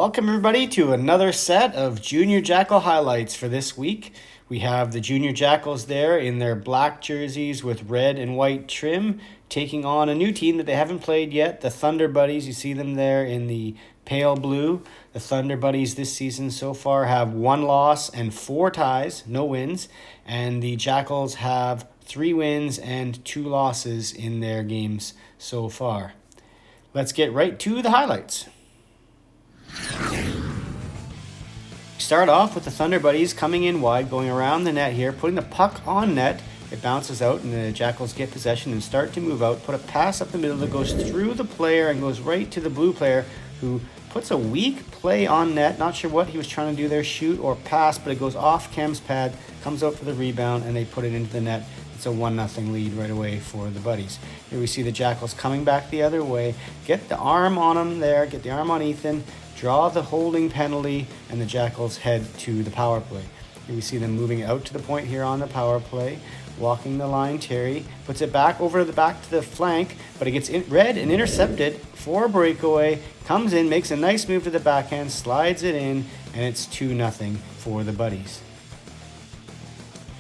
Welcome everybody to another set of Junior Jackal highlights for this week. We have the Junior Jackals there in their black jerseys with red and white trim, taking on a new team that they haven't played yet, the Thunder Buddies. You see them there in the pale blue. The Thunder Buddies this season so far have 1 loss and 4 ties, no wins, and the Jackals have 3 wins and 2 losses in their games so far. Let's get right to the highlights. Start off with the Thunder Buddies coming in wide, going around the net here, putting the puck on net. It bounces out and the Jackals get possession and start to move out. Put a pass up the middle that goes through the player and goes right to the blue player, who puts a weak play on net. Not sure what he was trying to do there, shoot or pass, but it goes off Cam's pad, comes out for the rebound, and they put it into the net. It's a 1-0 lead right away for the Buddies. Here we see the Jackals coming back the other way. Get the arm on him there, get the arm on Ethan, draw the holding penalty, and the Jackals head to the power play. Here we see them moving out to the point here on the power play. Walking the line, Terry puts it back over the back to the flank, but it gets read and intercepted for a breakaway. Comes in, makes a nice move to the backhand, slides it in, and it's 2-0 for the Buddies.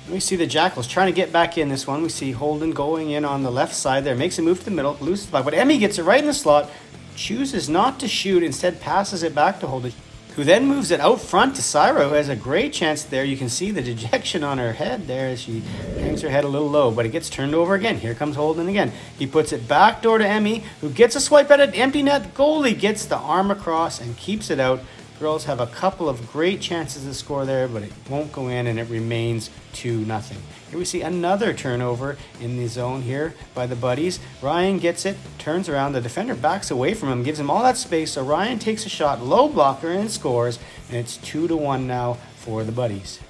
We see the Jackals trying to get back in this one. We see Holden going in on the left side there, makes a move to the middle, loses the puck, but Emmy gets it right in the slot, chooses not to shoot, instead passes it back to Holden, who then moves it out front to Syra, who has a great chance there. You can see the dejection on her head there as she hangs her head a little low, but it gets turned over again. Here comes Holden again. He puts it back door to Emmy, who gets a swipe at it, empty net. Goalie gets the arm across and keeps it out. Girls have a couple of great chances to score there, but it won't go in and it remains 2-0. Here we see another turnover in the zone here by the Buddies. Ryan gets it, turns around, the defender backs away from him, gives him all that space, so Ryan takes a shot, low blocker, and scores, and it's 2-1 now for the Buddies.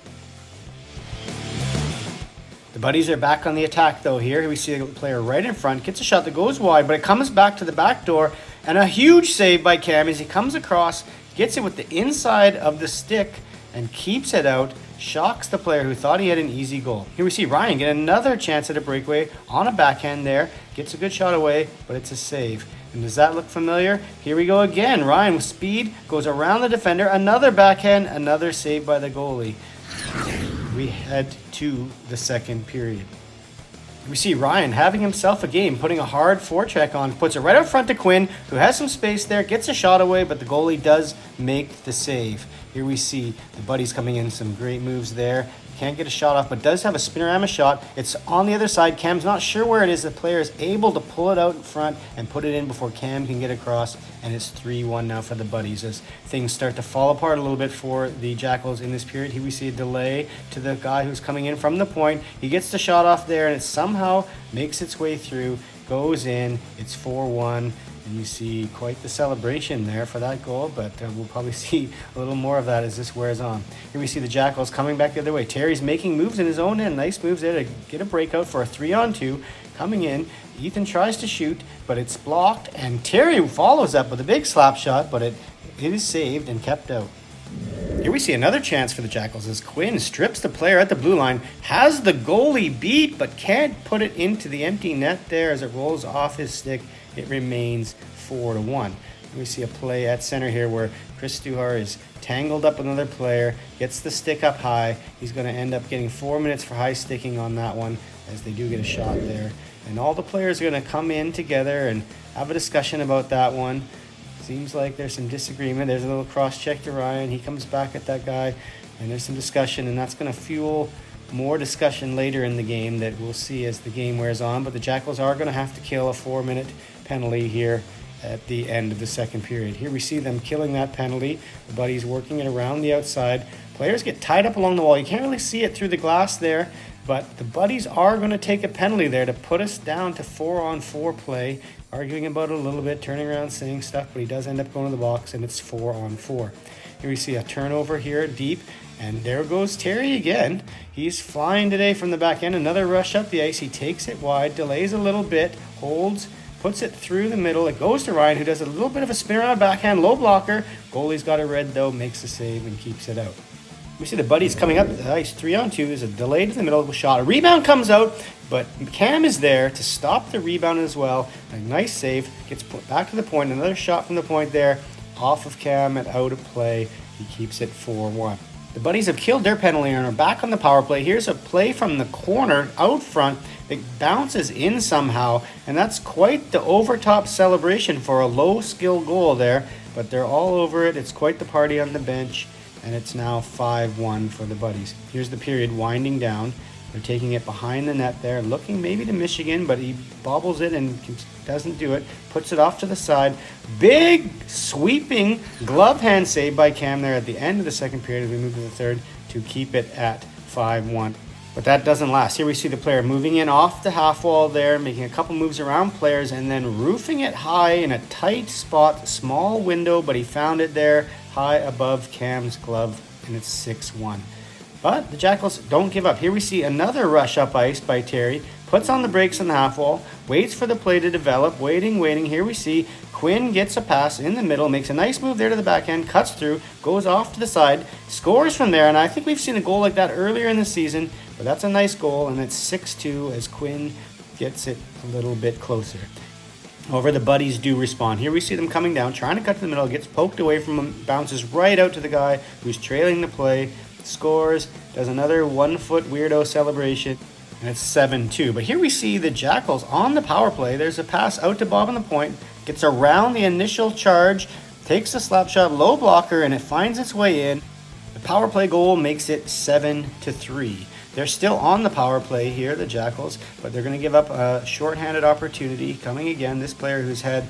The Buddies are back on the attack though here. We see a player right in front, gets a shot that goes wide, but it comes back to the back door, and a huge save by Cam as he comes across, gets it with the inside of the stick and keeps it out. Shocks the player who thought he had an easy goal. Here we see Ryan get another chance at a breakaway on a backhand there. Gets a good shot away, but it's a save. And does that look familiar? Here we go again. Ryan with speed goes around the defender. Another backhand, another save by the goalie. We head to the second period. We see Ryan having himself a game, putting a hard forecheck on, puts it right up front to Quinn, who has some space there, gets a shot away, but the goalie does make the save. Here we see the Buddies coming in, some great moves there. Can't get a shot off, but does have a spinorama shot. It's on the other side. Cam's not sure where it is. The player is able to pull it out in front and put it in before Cam can get across, and it's 3-1 now for the Buddies as things start to fall apart a little bit for the Jackals in this period. Here we see a delay to the guy who's coming in from the point. He gets the shot off there, and it somehow makes its way through, goes in. It's 4-1. And you see quite the celebration there for that goal, but we'll probably see a little more of that as this wears on. Here we see the Jackals coming back the other way. Terry's making moves in his own end. Nice moves there to get a breakout for a 3-on-2. Coming in, Ethan tries to shoot, but it's blocked, and Terry follows up with a big slap shot, but it is saved and kept out. Here we see another chance for the Jackals as Quinn strips the player at the blue line, has the goalie beat, but can't put it into the empty net there as it rolls off his stick. It remains 4-1. We see a play at center here where Chris Duhar is tangled up with another player, gets the stick up high. He's going to end up getting 4 minutes for high sticking on that one as they do get a shot there. And all the players are going to come in together and have a discussion about that one. Seems like there's some disagreement. There's a little cross-check to Ryan. He comes back at that guy, and there's some discussion, and that's going to fuel more discussion later in the game that we'll see as the game wears on. But the Jackals are going to have to kill a 4-minute penalty here at the end of the second period. Here we see them killing that penalty. The Buddies working it around the outside. Players get tied up along the wall. You can't really see it through the glass there, but the Buddies are going to take a penalty there to put us down to 4-on-4 play. Arguing about it a little bit, turning around, saying stuff, but he does end up going to the box, and it's 4-on-4. Here we see a turnover here deep, and there goes Terry again. He's flying today from the back end. Another rush up the ice. He takes it wide, delays a little bit, holds, puts it through the middle. It goes to Ryan, who does a little bit of a spin around backhand, low blocker. Goalie's got it red, though, makes the save and keeps it out. We see the Buddies coming up the ice. 3-on-2 is a delay to the middle of a shot. A rebound comes out, but Cam is there to stop the rebound as well. A nice save. Gets put back to the point. Another shot from the point there. off of Cam and out of play. He keeps it 4-1. The Buddies have killed their penalty and are back on the power play. Here's a play from the corner out front that bounces in somehow, and that's quite the overtop celebration for a low-skill goal there, but they're all over it. It's quite the party on the bench, and it's now 5-1 for the Buddies. Here's the period winding down. They're taking it behind the net there, looking maybe to Michigan, but he bobbles it and doesn't do it. Puts it off to the side. Big sweeping glove hand save by Cam there at the end of the second period as we move to the third to keep it at 5-1. But that doesn't last. Here we see the player moving in off the half wall there, making a couple moves around players, and then roofing it high in a tight spot, small window, but he found it there high above Cam's glove, and it's 6-1. But the Jackals don't give up. Here we see another rush up ice by Terry. Puts on the brakes on the half wall. Waits for the play to develop. Waiting. Here we see Quinn gets a pass in the middle. Makes a nice move there to the backhand. Cuts through. Goes off to the side. Scores from there. And I think we've seen a goal like that earlier in the season. But that's a nice goal. And it's 6-2 as Quinn gets it a little bit closer. However, the Buddies do respond. Here we see them coming down. Trying to cut to the middle. Gets poked away from him. Bounces right out to the guy who's trailing the play. Scores, does another 1 foot weirdo celebration, and it's 7-2. But here we see the Jackals on the power play. There's a pass out to Bob on the point, gets around the initial charge, takes a slap shot, low blocker, and it finds its way in. The power play goal makes it 7-3. They're still on the power play here, the Jackals, but they're going to give up a shorthanded opportunity. Coming again, this player who's had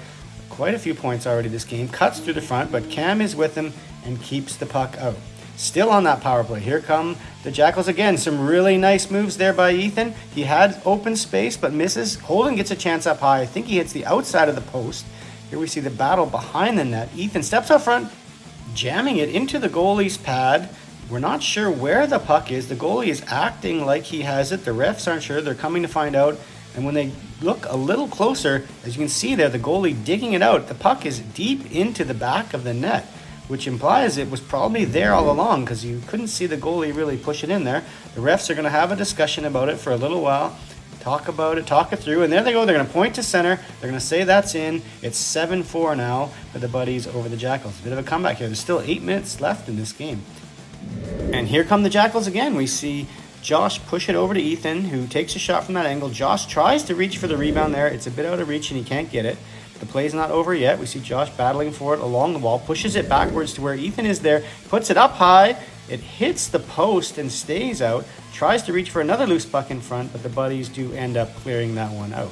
quite a few points already this game, cuts through the front, but Cam is with him and keeps the puck out. Still on that power play. Here come the Jackals again. Some really nice moves there by Ethan. He had open space but misses. Holden gets a chance up high. I think he hits the outside of the post. Here we see the battle behind the net. Ethan steps up front, jamming it into the goalie's pad. We're not sure where the puck is. The goalie is acting like he has it. The refs aren't sure. They're coming to find out. And when they look a little closer, as you can see there, the goalie digging it out. The puck is deep into the back of the net, which implies it was probably there all along because you couldn't see the goalie really push it in there. The refs are going to have a discussion about it for a little while, talk about it, talk it through, and there they go. They're going to point to center. They're going to say that's in. It's 7-4 now for the Buddies over the Jackals. A bit of a comeback here. There's still 8 minutes left in this game. And here come the Jackals again. We see Josh push it over to Ethan, who takes a shot from that angle. Josh tries to reach for the rebound there. It's a bit out of reach, and he can't get it. The play's not over yet. We see Josh battling for it along the wall, pushes it backwards to where Ethan is there, puts it up high. It hits the post and stays out. Tries to reach for another loose puck in front, but the Buddies do end up clearing that one out.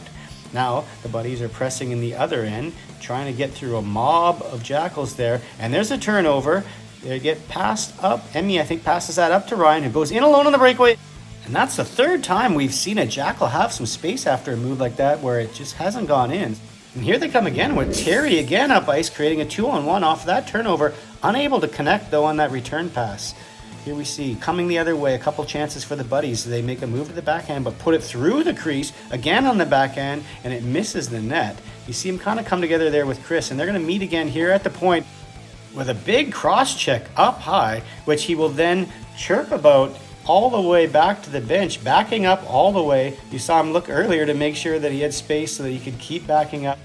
Now, the Buddies are pressing in the other end, trying to get through a mob of Jackals there, and there's a turnover. They get passed up. Emmy, I think, passes that up to Ryan, who goes in alone on the breakaway. And that's the third time we've seen a Jackal have some space after a move like that where it just hasn't gone in. And here they come again with Terry again up ice, creating a 2-on-1 off that turnover. Unable to connect, though, on that return pass. Here we see, coming the other way, a couple chances for the Buddies. They make a move to the backhand, but put it through the crease, again on the backhand, and it misses the net. You see him kind of come together there with Chris, and they're going to meet again here at the point with a big cross-check up high, which he will then chirp about all the way back to the bench, backing up all the way. You saw him look earlier to make sure that he had space so that he could keep backing up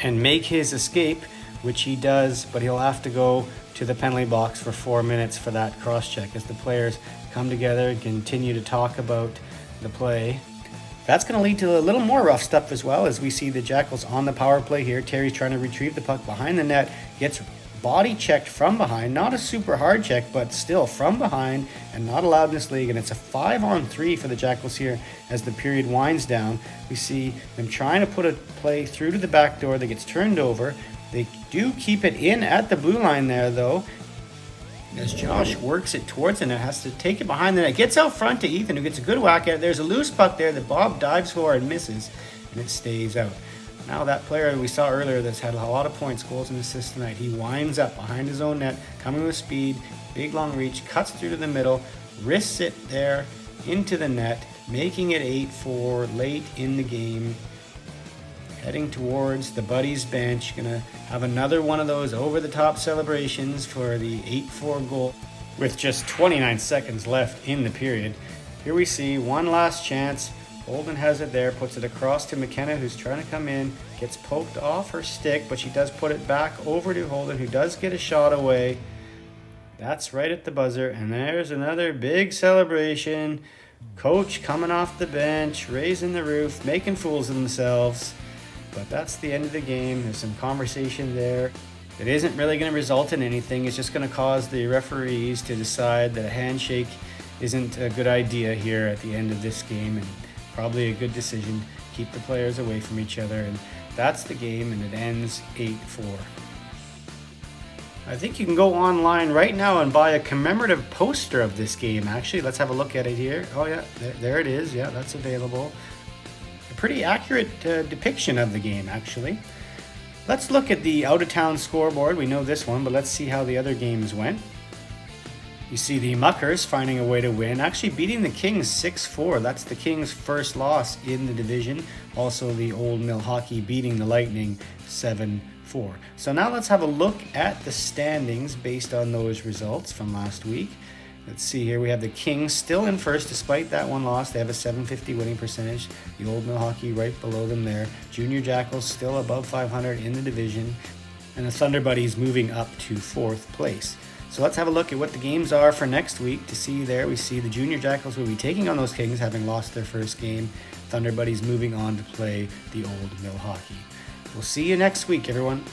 and make his escape, which he does, but he'll have to go to the penalty box for 4 minutes for that cross-check as the players come together and continue to talk about the play. That's going to lead to a little more rough stuff as well, as we see the Jackals on the power play here. Terry's trying to retrieve the puck behind the net, gets body checked from behind, not a super hard check, but still from behind and not allowed in this league. And it's a 5-on-3 for the Jackals here as the period winds down. We see them trying to put a play through to the back door that gets turned over. They do keep it in at the blue line there, though, as Josh works it towards the net, has to take it behind the net. Gets out front to Ethan, who gets a good whack at it. There's a loose puck there that Bob dives for and misses, and it stays out. Now that player we saw earlier that's had a lot of points, goals, and assists tonight, he winds up behind his own net, coming with speed, big long reach, cuts through to the middle, wrists it there into the net, making it 8-4 late in the game. Heading towards the Buddies bench, gonna have another one of those over-the-top celebrations for the 8-4 goal with just 29 seconds left in the period. Here we see one last chance Holden has it there, puts it across to McKenna, who's trying to come in, gets poked off her stick, but she does put it back over to Holden, who does get a shot away. That's right at the buzzer, and there's another big celebration. Coach coming off the bench, raising the roof, making fools of themselves. But that's the end of the game. There's some conversation there. It isn't really going to result in anything. It's just going to cause the referees to decide that a handshake isn't a good idea here at the end of this game, and probably a good decision. Keep the players away from each other, and that's the game, and it ends 8-4. I think you can go online right now and buy a commemorative poster of this game, actually. Let's have a look at it here. Oh yeah, there it is. Yeah, that's available. A pretty accurate depiction of the game, actually. Let's look at the out-of-town scoreboard. We know this one, but let's see how the other games went. You see the Muckers finding a way to win, actually beating the Kings 6-4. That's the Kings' first loss in the division. Also the Old Mill Hockey beating the Lightning 7-4. So now let's have a look at the standings based on those results from last week. Let's see here. We have the Kings still in first despite that one loss. They have a .750 winning percentage. The Old Mill Hockey right below them there. Junior Jackals still above 500 in the division. And the Thunder Buddies moving up to 4th place. So let's have a look at what the games are for next week. To see there, we see the Junior Jackals will be taking on those Kings, having lost their first game. Thunder Buddies moving on to play the Old Mill Hockey. We'll see you next week, everyone.